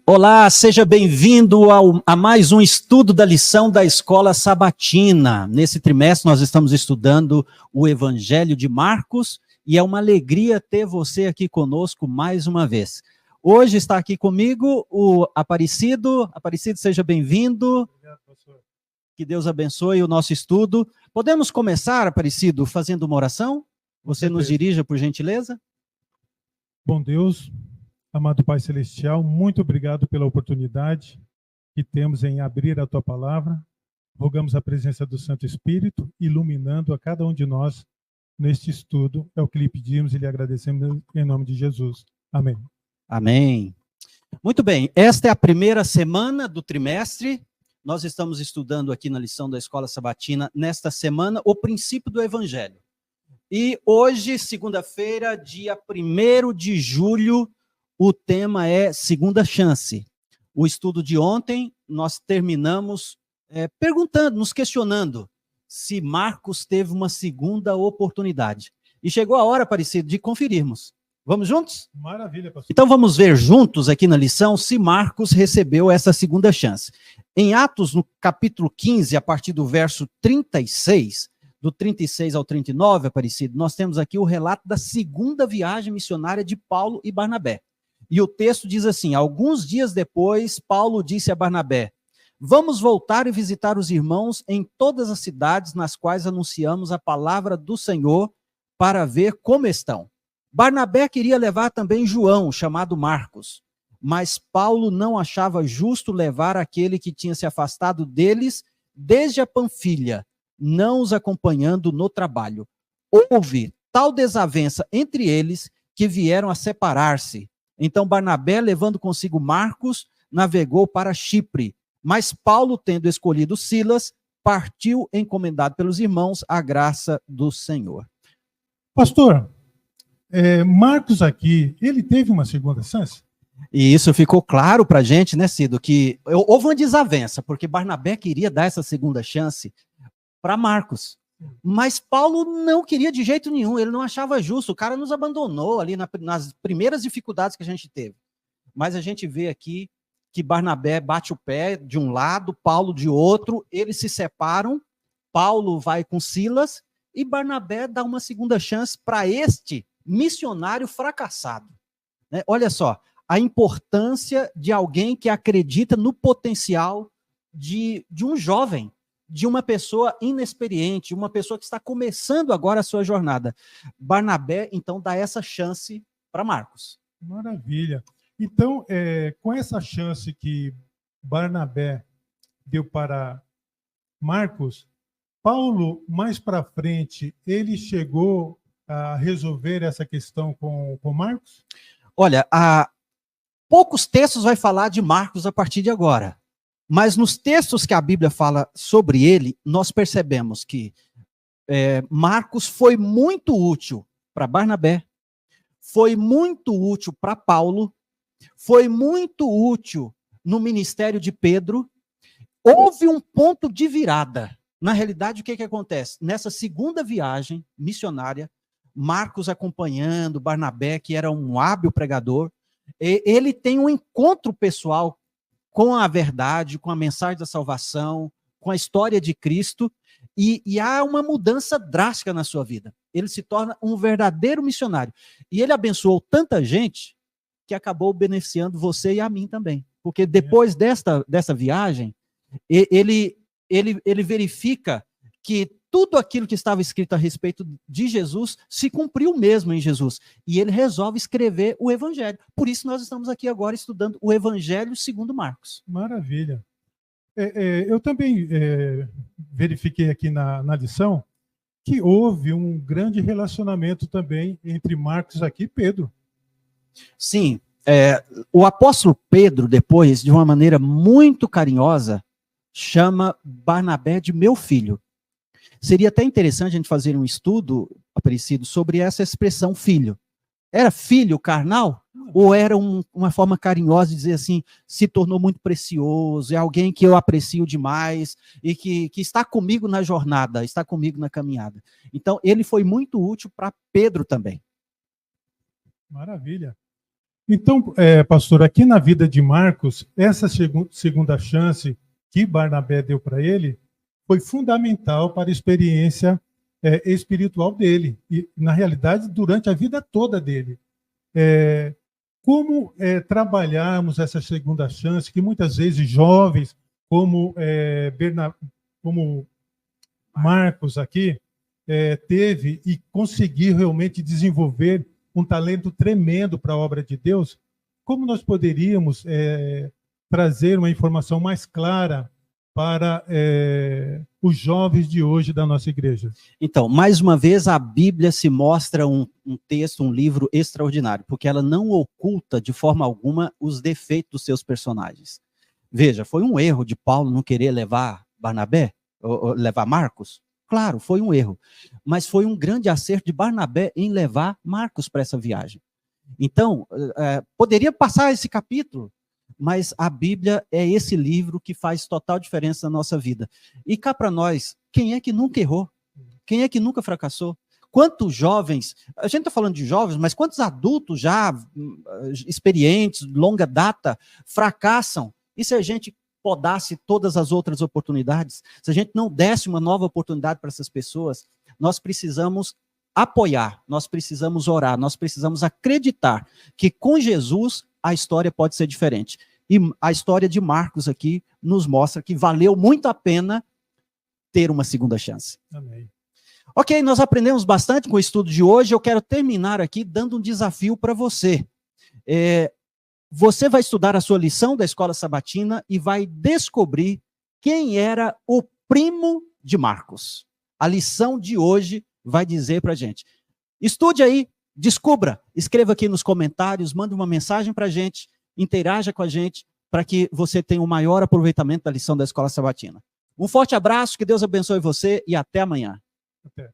Olá, seja bem-vindo a mais um estudo da lição da Escola Sabatina. Nesse trimestre nós estamos estudando o Evangelho de Marcos e é uma alegria ter você aqui conosco mais uma vez. Hoje está aqui comigo o Aparecido. Aparecido, seja bem-vindo. Obrigado, pastor. Que Deus abençoe o nosso estudo. Podemos começar, Aparecido, fazendo uma oração? Você nos dirija, por gentileza? Bom Deus, amado Pai Celestial, muito obrigado pela oportunidade que temos em abrir a Tua Palavra. Rogamos a presença do Santo Espírito, iluminando a cada um de nós neste estudo. É o que lhe pedimos e lhe agradecemos em nome de Jesus. Amém. Amém. Muito bem, esta é a primeira semana do trimestre. Nós estamos estudando aqui na lição da Escola Sabatina, nesta semana, o princípio do Evangelho. E hoje, segunda-feira, dia 1º de julho, o tema é Segunda Chance. O estudo de ontem, nós terminamos perguntando, nos questionando se Marcos teve uma segunda oportunidade. E chegou a hora, Aparecido, de conferirmos. Vamos juntos? Maravilha, pastor. Então vamos ver juntos aqui na lição se Marcos recebeu essa segunda chance. Em Atos, no capítulo 15, a partir do verso 36, do 36 ao 39, Aparecido, nós temos aqui o relato da segunda viagem missionária de Paulo e Barnabé. E o texto diz assim: alguns dias depois, Paulo disse a Barnabé: vamos voltar e visitar os irmãos em todas as cidades nas quais anunciamos a palavra do Senhor para ver como estão. Barnabé queria levar também João, chamado Marcos, mas Paulo não achava justo levar aquele que tinha se afastado deles desde a Panfilha, não os acompanhando no trabalho. Houve tal desavença entre eles que vieram a separar-se. Então Barnabé, levando consigo Marcos, navegou para Chipre, mas Paulo, tendo escolhido Silas, partiu encomendado pelos irmãos à graça do Senhor. Pastor, Marcos aqui, ele teve uma segunda chance? E isso ficou claro para a gente, né, Cido, que houve uma desavença, porque Barnabé queria dar essa segunda chance para Marcos. Mas Paulo não queria de jeito nenhum, ele não achava justo, o cara nos abandonou ali nas primeiras dificuldades que a gente teve. Mas a gente vê aqui que Barnabé bate o pé de um lado, Paulo de outro, eles se separam, Paulo vai com Silas e Barnabé dá uma segunda chance para este missionário fracassado. Né? Olha só, a importância de alguém que acredita no potencial de um jovem, de uma pessoa inexperiente, uma pessoa que está começando agora a sua jornada. Barnabé, então, dá essa chance para Marcos. Maravilha. Então, com essa chance que Barnabé deu para Marcos, Paulo, mais para frente, ele chegou a resolver essa questão com Marcos? Olha, poucos textos vai falar de Marcos a partir de agora. Mas nos textos que a Bíblia fala sobre ele, nós percebemos que Marcos foi muito útil para Barnabé, foi muito útil para Paulo, foi muito útil no ministério de Pedro. Houve um ponto de virada. Na realidade, o que acontece? Nessa segunda viagem missionária, Marcos acompanhando Barnabé, que era um hábil pregador, ele tem um encontro pessoal com a verdade, com a mensagem da salvação, com a história de Cristo, e há uma mudança drástica na sua vida. Ele se torna um verdadeiro missionário. E ele abençoou tanta gente que acabou beneficiando você e a mim também. Porque depois dessa viagem, ele verifica que tudo aquilo que estava escrito a respeito de Jesus se cumpriu mesmo em Jesus. E ele resolve escrever o Evangelho. Por isso nós estamos aqui agora estudando o Evangelho segundo Marcos. Maravilha. Eu também verifiquei aqui na lição que houve um grande relacionamento também entre Marcos aqui e Pedro. Sim, o apóstolo Pedro, depois, de uma maneira muito carinhosa, chama Barnabé de meu filho. Seria até interessante a gente fazer um estudo, Aparecido, sobre essa expressão filho. Era filho carnal? Ou era uma forma carinhosa de dizer assim, se tornou muito precioso, é alguém que eu aprecio demais e que está comigo na jornada, está comigo na caminhada. Então, ele foi muito útil para Pedro também. Maravilha. Então, pastor, aqui na vida de Marcos, essa segunda chance que Barnabé deu para ele foi fundamental para a experiência espiritual dele, e, na realidade, durante a vida toda dele. Como trabalharmos essa segunda chance, que muitas vezes jovens, como Marcos aqui, teve e conseguiu realmente desenvolver um talento tremendo para a obra de Deus, como nós poderíamos trazer uma informação mais clara para os jovens de hoje da nossa igreja? Então, mais uma vez, a Bíblia se mostra um texto, um livro extraordinário, porque ela não oculta de forma alguma os defeitos dos seus personagens. Veja, foi um erro de Paulo não querer levar Barnabé, ou levar Marcos? Claro, foi um erro, mas foi um grande acerto de Barnabé em levar Marcos para essa viagem. Então, poderia passar esse capítulo, mas a Bíblia é esse livro que faz total diferença na nossa vida. E cá para nós, quem é que nunca errou? Quem é que nunca fracassou? Quantos jovens, a gente está falando de jovens, mas quantos adultos já experientes, longa data, fracassam? E se a gente podasse todas as outras oportunidades, se a gente não desse uma nova oportunidade para essas pessoas, nós precisamos apoiar, nós precisamos orar, nós precisamos acreditar que com Jesus a história pode ser diferente. E a história de Marcos aqui nos mostra que valeu muito a pena ter uma segunda chance. Amém. Ok, nós aprendemos bastante com o estudo de hoje. Eu quero terminar aqui dando um desafio para você. Você vai estudar a sua lição da Escola Sabatina e vai descobrir quem era o primo de Marcos. A lição de hoje vai dizer para a gente. Estude aí, descubra, escreva aqui nos comentários, mande uma mensagem para a gente, interaja com a gente, para que você tenha o maior aproveitamento da lição da Escola Sabatina. Um forte abraço, que Deus abençoe você e até amanhã. Até.